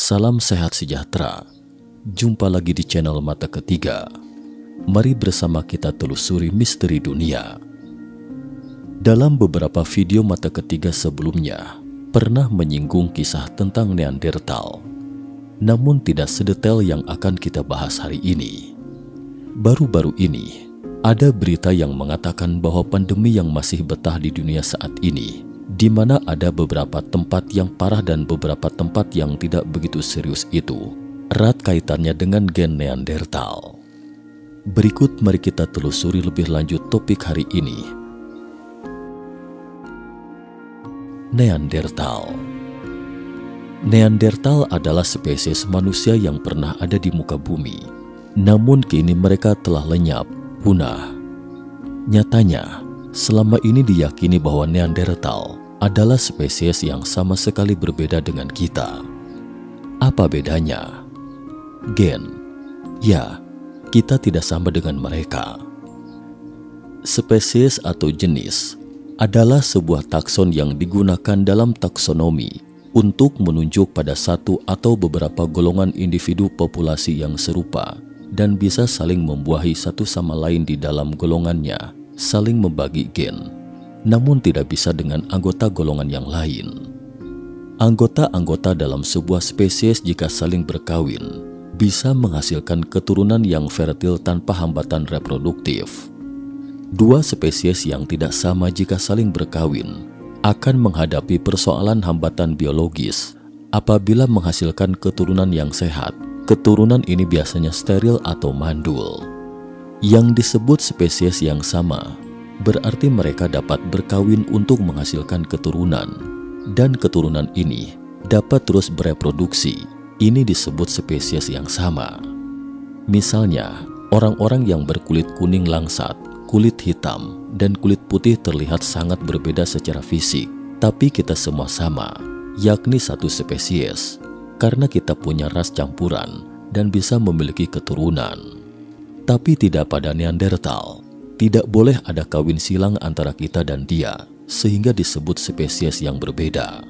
Salam sehat sejahtera. Jumpa lagi di channel Mata Ketiga. Mari bersama kita telusuri misteri dunia. Dalam beberapa video Mata Ketiga sebelumnya, pernah menyinggung kisah tentang Neandertal. Namun tidak sedetail yang akan kita bahas hari ini. Baru-baru ini, ada berita yang mengatakan bahwa pandemi yang masih betah di dunia saat ini, di mana ada beberapa tempat yang parah dan beberapa tempat yang tidak begitu serius itu, erat kaitannya dengan gen Neandertal. Berikut mari kita telusuri lebih lanjut topik hari ini. Neandertal. Neandertal adalah spesies manusia yang pernah ada di muka bumi. Namun kini mereka telah lenyap, punah. Nyatanya, selama ini diyakini bahwa Neandertal adalah spesies yang sama sekali berbeda dengan kita. Apa bedanya? Gen. Ya, kita tidak sama dengan mereka. Spesies atau jenis adalah sebuah takson yang digunakan dalam taksonomi untuk menunjuk pada satu atau beberapa golongan individu populasi yang serupa dan bisa saling membuahi satu sama lain di dalam golongannya, saling membagi gen. Namun tidak bisa dengan anggota golongan yang lain. Anggota-anggota dalam sebuah spesies jika saling berkawin bisa menghasilkan keturunan yang fertil tanpa hambatan reproduktif. Dua spesies yang tidak sama jika saling berkawin akan menghadapi persoalan hambatan biologis apabila menghasilkan keturunan yang sehat. Keturunan ini biasanya steril atau mandul. Yang disebut spesies yang sama berarti mereka dapat berkawin untuk menghasilkan keturunan, dan keturunan ini dapat terus bereproduksi. Ini disebut spesies yang sama. Misalnya, orang-orang yang berkulit kuning langsat, kulit hitam, dan kulit putih terlihat sangat berbeda secara fisik, tapi kita semua sama, yakni satu spesies, karena kita punya ras campuran dan bisa memiliki keturunan. Tapi tidak pada Neandertal. Tidak boleh ada kawin silang antara kita dan dia, sehingga disebut spesies yang berbeda.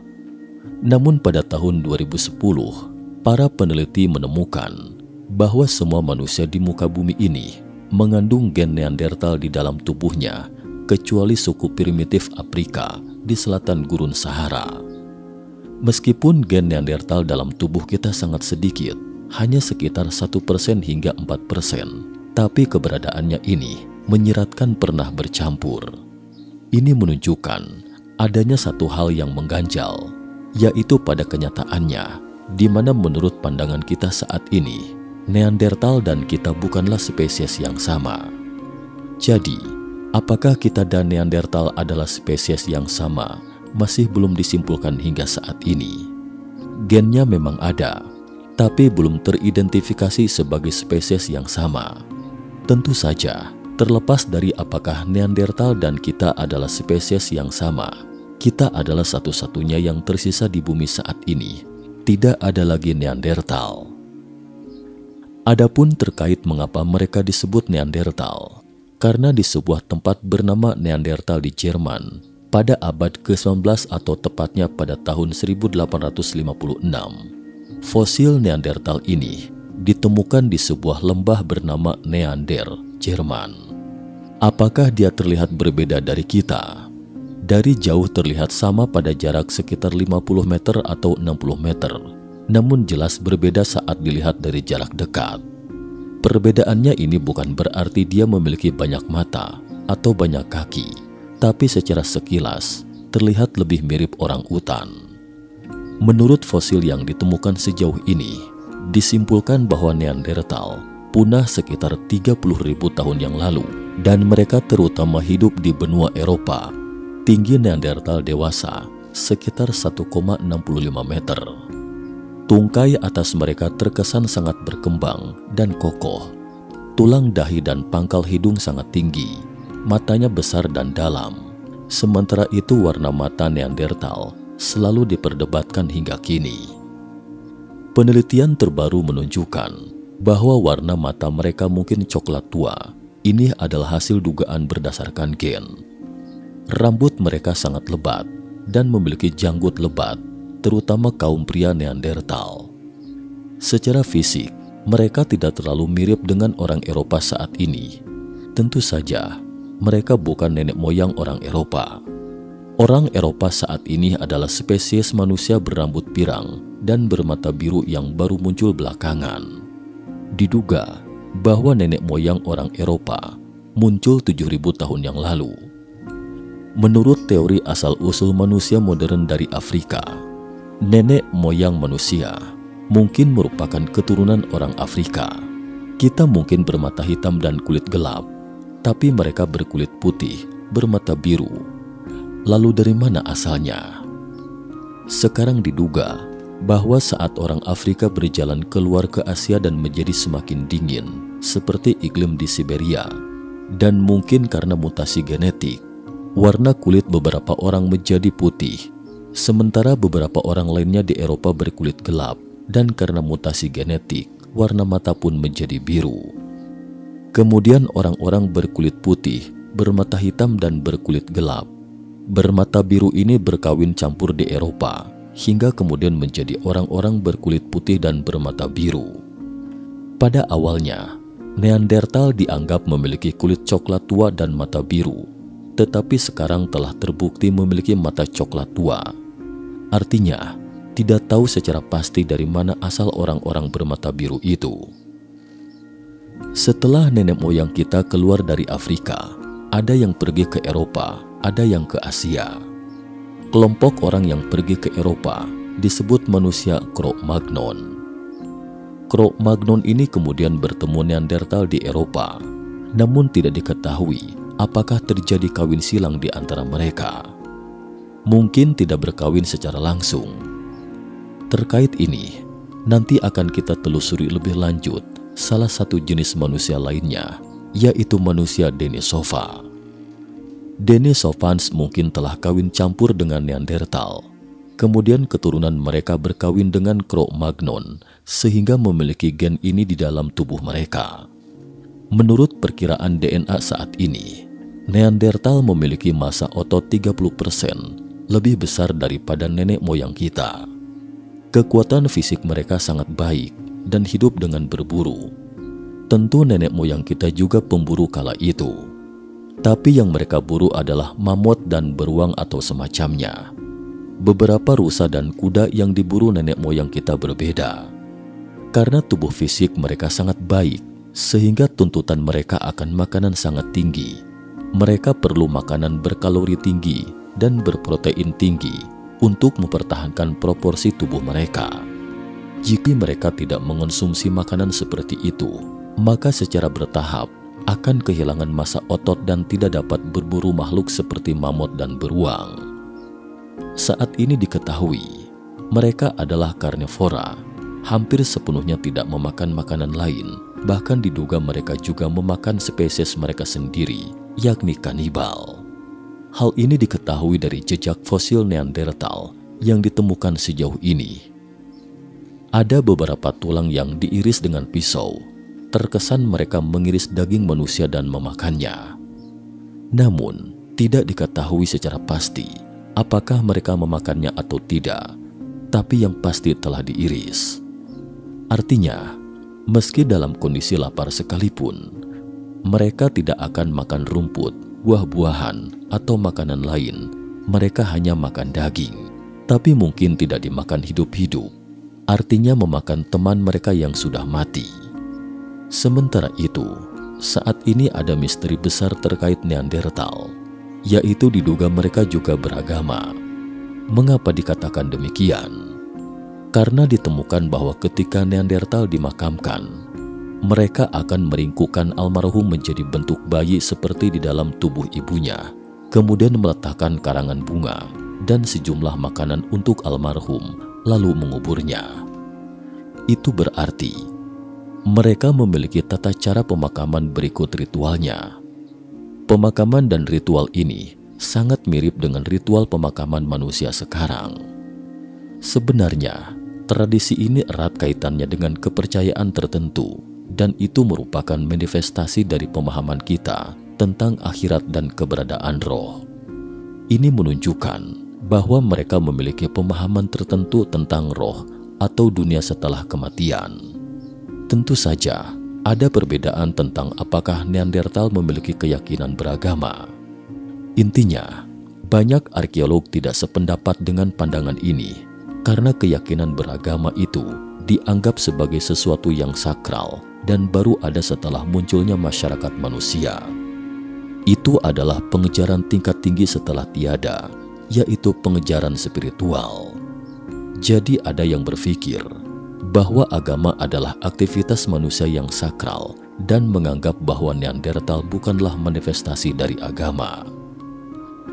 Namun pada tahun 2010, para peneliti menemukan bahwa semua manusia di muka bumi ini mengandung gen Neandertal di dalam tubuhnya, kecuali suku primitif Afrika di selatan gurun Sahara. Meskipun gen Neandertal dalam tubuh kita sangat sedikit, hanya sekitar 1% hingga 4%, tapi keberadaannya ini menyiratkan pernah bercampur. Ini menunjukkan adanya satu hal yang mengganjal, yaitu pada kenyataannya, di mana menurut pandangan kita saat ini, Neandertal dan kita bukanlah spesies yang sama. Jadi, apakah kita dan Neandertal adalah spesies yang sama, masih belum disimpulkan hingga saat ini. Gennya memang ada, tapi belum teridentifikasi sebagai spesies yang sama. Tentu saja, terlepas dari apakah Neandertal dan kita adalah spesies yang sama, kita adalah satu-satunya yang tersisa di bumi saat ini. Tidak ada lagi Neandertal. Adapun terkait mengapa mereka disebut Neandertal, karena di sebuah tempat bernama Neandertal di Jerman pada abad ke-19 atau tepatnya pada tahun 1856, fosil Neandertal ini ditemukan di sebuah lembah bernama Neander, Jerman. Apakah dia terlihat berbeda dari kita? Dari jauh terlihat sama pada jarak sekitar 50 meter atau 60 meter, namun jelas berbeda saat dilihat dari jarak dekat. Perbedaannya ini bukan berarti dia memiliki banyak mata atau banyak kaki, tapi secara sekilas terlihat lebih mirip orang utan. Menurut fosil yang ditemukan sejauh ini, disimpulkan bahwa Neandertal punah sekitar 30.000 tahun yang lalu, dan mereka terutama hidup di benua Eropa. Tinggi Neandertal dewasa sekitar 1,65 meter. Tungkai atas mereka terkesan sangat berkembang dan kokoh. Tulang dahi dan pangkal hidung sangat tinggi, matanya besar dan dalam. Sementara itu warna mata Neandertal selalu diperdebatkan hingga kini. Penelitian terbaru menunjukkan bahwa warna mata mereka mungkin coklat tua. Ini adalah hasil dugaan berdasarkan gen. Rambut mereka sangat lebat dan memiliki janggut lebat, terutama kaum pria Neandertal. Secara fisik, mereka tidak terlalu mirip dengan orang Eropa saat ini. Tentu saja, mereka bukan nenek moyang orang Eropa. Orang Eropa saat ini adalah spesies manusia berambut pirang dan bermata biru yang baru muncul belakangan. Diduga bahwa nenek moyang orang Eropa muncul 7.000 tahun yang lalu. Menurut teori asal-usul manusia modern dari Afrika, nenek moyang manusia mungkin merupakan keturunan orang Afrika. Kita mungkin bermata hitam dan kulit gelap, tapi mereka berkulit putih, bermata biru. Lalu dari mana asalnya? Sekarang diduga bahwa saat orang Afrika berjalan keluar ke Asia dan menjadi semakin dingin, seperti iklim di Siberia, dan mungkin karena mutasi genetik, warna kulit beberapa orang menjadi putih, sementara beberapa orang lainnya di Eropa berkulit gelap, dan karena mutasi genetik, warna mata pun menjadi biru. Kemudian orang-orang berkulit putih, bermata hitam dan berkulit gelap, bermata biru ini berkawin campur di Eropa, hingga kemudian menjadi orang-orang berkulit putih dan bermata biru. Pada awalnya, Neandertal dianggap memiliki kulit coklat tua dan mata biru, tetapi sekarang telah terbukti memiliki mata coklat tua. Artinya, tidak tahu secara pasti dari mana asal orang-orang bermata biru itu. Setelah nenek moyang kita keluar dari Afrika, ada yang pergi ke Eropa, ada yang ke Asia. Kelompok orang yang pergi ke Eropa disebut manusia Cro-Magnon. Cro-Magnon ini kemudian bertemu Neandertal di Eropa, namun tidak diketahui apakah terjadi kawin silang di antara mereka. Mungkin tidak berkawin secara langsung. Terkait ini, nanti akan kita telusuri lebih lanjut salah satu jenis manusia lainnya, yaitu manusia Denisova. Denisovans mungkin telah kawin campur dengan Neandertal. Kemudian keturunan mereka berkawin dengan Cro-Magnon sehingga memiliki gen ini di dalam tubuh mereka. Menurut perkiraan DNA saat ini, Neandertal memiliki massa otot 30% lebih besar daripada nenek moyang kita. Kekuatan fisik mereka sangat baik dan hidup dengan berburu. Tentu nenek moyang kita juga pemburu kala itu. Tapi yang mereka buru adalah mamut dan beruang atau semacamnya. Beberapa rusa dan kuda yang diburu nenek moyang kita berbeda. Karena tubuh fisik mereka sangat baik, sehingga tuntutan mereka akan makanan sangat tinggi. Mereka perlu makanan berkalori tinggi dan berprotein tinggi untuk mempertahankan proporsi tubuh mereka. Jika mereka tidak mengonsumsi makanan seperti itu, maka secara bertahap akan kehilangan massa otot dan tidak dapat berburu makhluk seperti mamut dan beruang. Saat ini diketahui, mereka adalah karnivora, hampir sepenuhnya tidak memakan makanan lain, bahkan diduga mereka juga memakan spesies mereka sendiri, yakni kanibal. Hal ini diketahui dari jejak fosil Neandertal yang ditemukan sejauh ini. Ada beberapa tulang yang diiris dengan pisau. Terkesan mereka mengiris daging manusia dan memakannya. Namun, tidak diketahui secara pasti apakah mereka memakannya atau tidak, tapi yang pasti telah diiris. Artinya, meski dalam kondisi lapar sekalipun, mereka tidak akan makan rumput, buah-buahan, atau makanan lain. Mereka hanya makan daging, tapi mungkin tidak dimakan hidup-hidup. Artinya memakan teman mereka yang sudah mati. Sementara itu, saat ini ada misteri besar terkait Neandertal, yaitu diduga mereka juga beragama. Mengapa dikatakan demikian? Karena ditemukan bahwa ketika Neandertal dimakamkan, mereka akan meringkukkan almarhum menjadi bentuk bayi seperti di dalam tubuh ibunya, kemudian meletakkan karangan bunga dan sejumlah makanan untuk almarhum, lalu menguburnya. Itu berarti mereka memiliki tata cara pemakaman berikut ritualnya. Pemakaman dan ritual ini sangat mirip dengan ritual pemakaman manusia sekarang. Sebenarnya, tradisi ini erat kaitannya dengan kepercayaan tertentu, dan itu merupakan manifestasi dari pemahaman kita tentang akhirat dan keberadaan roh. Ini menunjukkan bahwa mereka memiliki pemahaman tertentu tentang roh atau dunia setelah kematian. Tentu saja, ada perbedaan tentang apakah Neandertal memiliki keyakinan beragama. Intinya, banyak arkeolog tidak sependapat dengan pandangan ini karena keyakinan beragama itu dianggap sebagai sesuatu yang sakral dan baru ada setelah munculnya masyarakat manusia. Itu adalah pengejaran tingkat tinggi setelah tiada, yaitu pengejaran spiritual. Jadi ada yang berpikir bahwa agama adalah aktivitas manusia yang sakral dan menganggap bahwa Neandertal bukanlah manifestasi dari agama.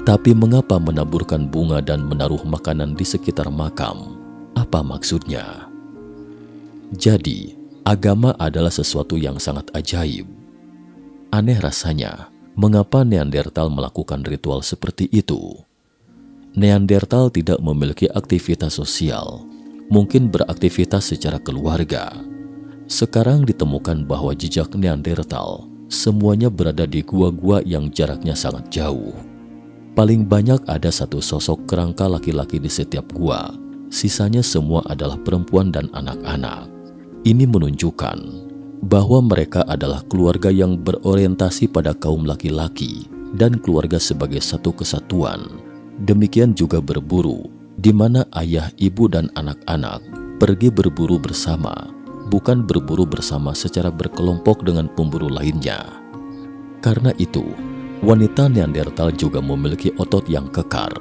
Tapi mengapa menaburkan bunga dan menaruh makanan di sekitar makam? Apa maksudnya? Jadi, agama adalah sesuatu yang sangat ajaib. Aneh rasanya, mengapa Neandertal melakukan ritual seperti itu? Neandertal tidak memiliki aktivitas sosial, mungkin beraktivitas secara keluarga. Sekarang ditemukan bahwa jejak Neandertal semuanya berada di gua-gua yang jaraknya sangat jauh. Paling banyak ada satu sosok kerangka laki-laki di setiap gua, sisanya semua adalah perempuan dan anak-anak. Ini menunjukkan bahwa mereka adalah keluarga yang berorientasi pada kaum laki-laki dan keluarga sebagai satu kesatuan. Demikian juga berburu, di mana ayah, ibu, dan anak-anak pergi berburu bersama, bukan berburu bersama secara berkelompok dengan pemburu lainnya. Karena itu, wanita Neandertal juga memiliki otot yang kekar.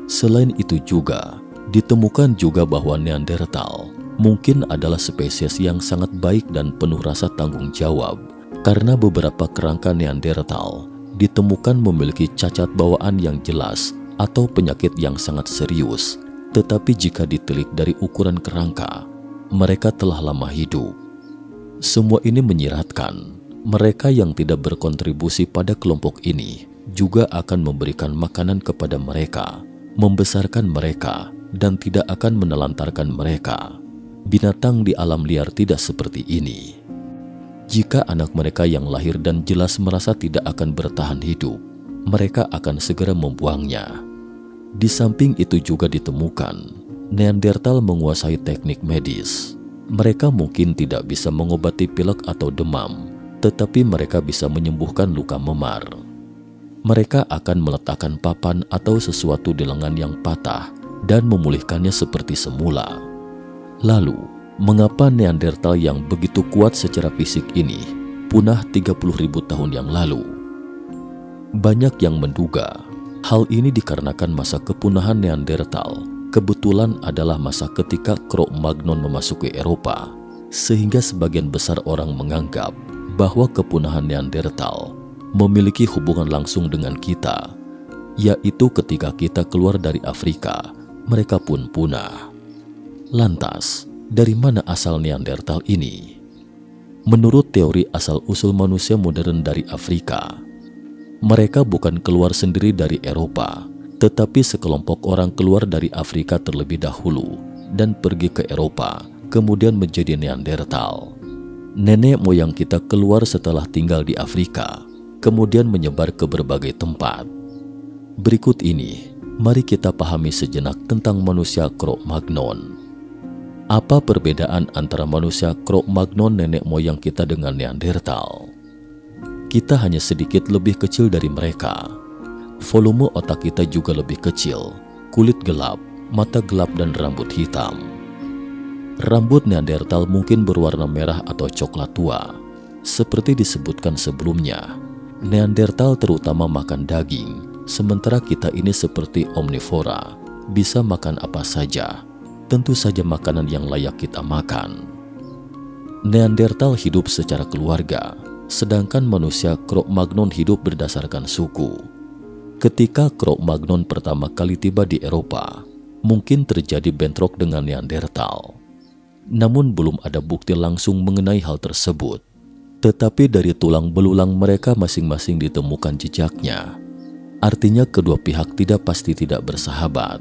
Selain itu juga, ditemukan juga bahwa Neandertal mungkin adalah spesies yang sangat baik dan penuh rasa tanggung jawab, karena beberapa kerangka Neandertal ditemukan memiliki cacat bawaan yang jelas atau penyakit yang sangat serius. Tetapi jika ditilik dari ukuran kerangka, mereka telah lama hidup. Semua ini menyiratkan mereka yang tidak berkontribusi pada kelompok ini juga akan memberikan makanan kepada mereka, membesarkan mereka, dan tidak akan menelantarkan mereka. Binatang di alam liar tidak seperti ini. Jika anak mereka yang lahir dan jelas merasa tidak akan bertahan hidup, mereka akan segera membuangnya. Di samping itu juga ditemukan, Neandertal menguasai teknik medis. Mereka mungkin tidak bisa mengobati pilek atau demam, tetapi mereka bisa menyembuhkan luka memar. Mereka akan meletakkan papan atau sesuatu di lengan yang patah dan memulihkannya seperti semula. Lalu, mengapa Neandertal yang begitu kuat secara fisik ini punah 30.000 tahun yang lalu? Banyak yang menduga hal ini dikarenakan masa kepunahan Neandertal kebetulan adalah masa ketika Cro-Magnon memasuki Eropa, sehingga sebagian besar orang menganggap bahwa kepunahan Neandertal memiliki hubungan langsung dengan kita, yaitu ketika kita keluar dari Afrika, mereka pun punah. Lantas, dari mana asal Neandertal ini? Menurut teori asal-usul manusia modern dari Afrika, mereka bukan keluar sendiri dari Eropa, tetapi sekelompok orang keluar dari Afrika terlebih dahulu dan pergi ke Eropa, kemudian menjadi Neandertal. Nenek moyang kita keluar setelah tinggal di Afrika, kemudian menyebar ke berbagai tempat. Berikut ini, mari kita pahami sejenak tentang manusia Cro-Magnon. Apa perbedaan antara manusia Cro-Magnon nenek moyang kita dengan Neandertal? Kita hanya sedikit lebih kecil dari mereka. Volume otak kita juga lebih kecil, kulit gelap, mata gelap, dan rambut hitam. Rambut Neandertal mungkin berwarna merah atau coklat tua. Seperti disebutkan sebelumnya, Neandertal terutama makan daging, sementara kita ini seperti omnivora, bisa makan apa saja, tentu saja makanan yang layak kita makan. Neandertal hidup secara keluarga, sedangkan manusia Cro-Magnon hidup berdasarkan suku. Ketika Cro-Magnon pertama kali tiba di Eropa, mungkin terjadi bentrok dengan Neandertal. Namun belum ada bukti langsung mengenai hal tersebut. Tetapi dari tulang belulang mereka masing-masing ditemukan jejaknya. Artinya kedua pihak pasti tidak bersahabat.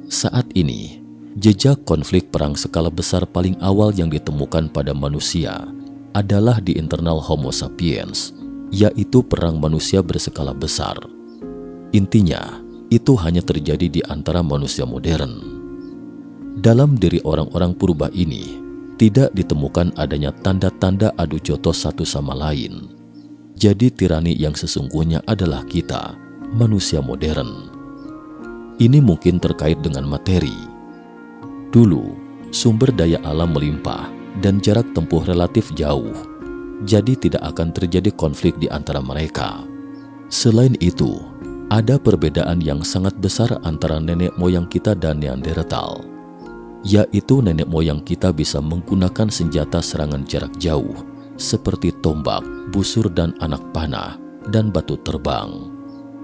Saat ini, jejak konflik perang skala besar paling awal yang ditemukan pada manusia adalah di internal Homo sapiens, yaitu perang manusia berskala besar. Intinya, itu hanya terjadi di antara manusia modern. Dalam diri orang-orang purba ini tidak ditemukan adanya tanda-tanda adu jotos satu sama lain. Jadi tirani yang sesungguhnya adalah kita, manusia modern. Ini mungkin terkait dengan materi. Dulu, sumber daya alam melimpah dan jarak tempuh relatif jauh, jadi tidak akan terjadi konflik di antara mereka. Selain itu, ada perbedaan yang sangat besar antara nenek moyang kita dan Neanderthal, yaitu nenek moyang kita bisa menggunakan senjata serangan jarak jauh seperti tombak, busur dan anak panah, dan batu terbang.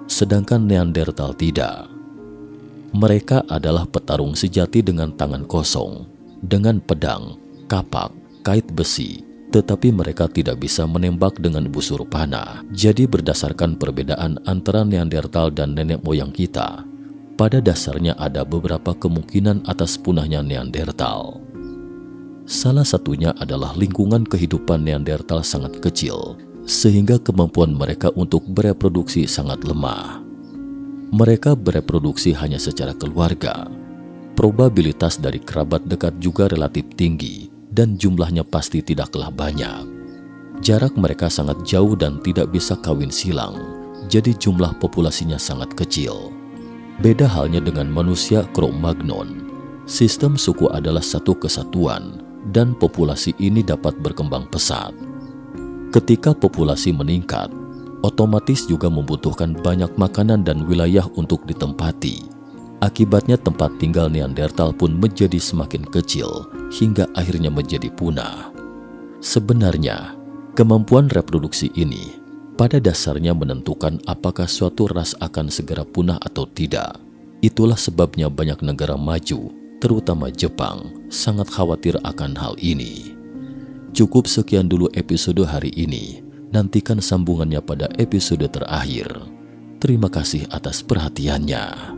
Sedangkan Neanderthal tidak. Mereka adalah petarung sejati dengan tangan kosong, dengan pedang, kapak, kait besi, tetapi mereka tidak bisa menembak dengan busur panah. Jadi berdasarkan perbedaan antara Neanderthal dan nenek moyang kita, pada dasarnya ada beberapa kemungkinan atas punahnya Neanderthal. Salah satunya adalah lingkungan kehidupan Neanderthal sangat kecil, sehingga kemampuan mereka untuk bereproduksi sangat lemah. Mereka bereproduksi hanya secara keluarga. Probabilitas dari kerabat dekat juga relatif tinggi, dan jumlahnya pasti tidaklah banyak. Jarak mereka sangat jauh dan tidak bisa kawin silang, jadi jumlah populasinya sangat kecil. Beda halnya dengan manusia Cro-Magnon. Sistem suku adalah satu kesatuan, dan populasi ini dapat berkembang pesat. Ketika populasi meningkat, otomatis juga membutuhkan banyak makanan dan wilayah untuk ditempati. Akibatnya tempat tinggal Neanderthal pun menjadi semakin kecil hingga akhirnya menjadi punah. Sebenarnya, kemampuan reproduksi ini pada dasarnya menentukan apakah suatu ras akan segera punah atau tidak. Itulah sebabnya banyak negara maju, terutama Jepang, sangat khawatir akan hal ini. Cukup sekian dulu episode hari ini. Nantikan sambungannya pada episode terakhir. Terima kasih atas perhatiannya.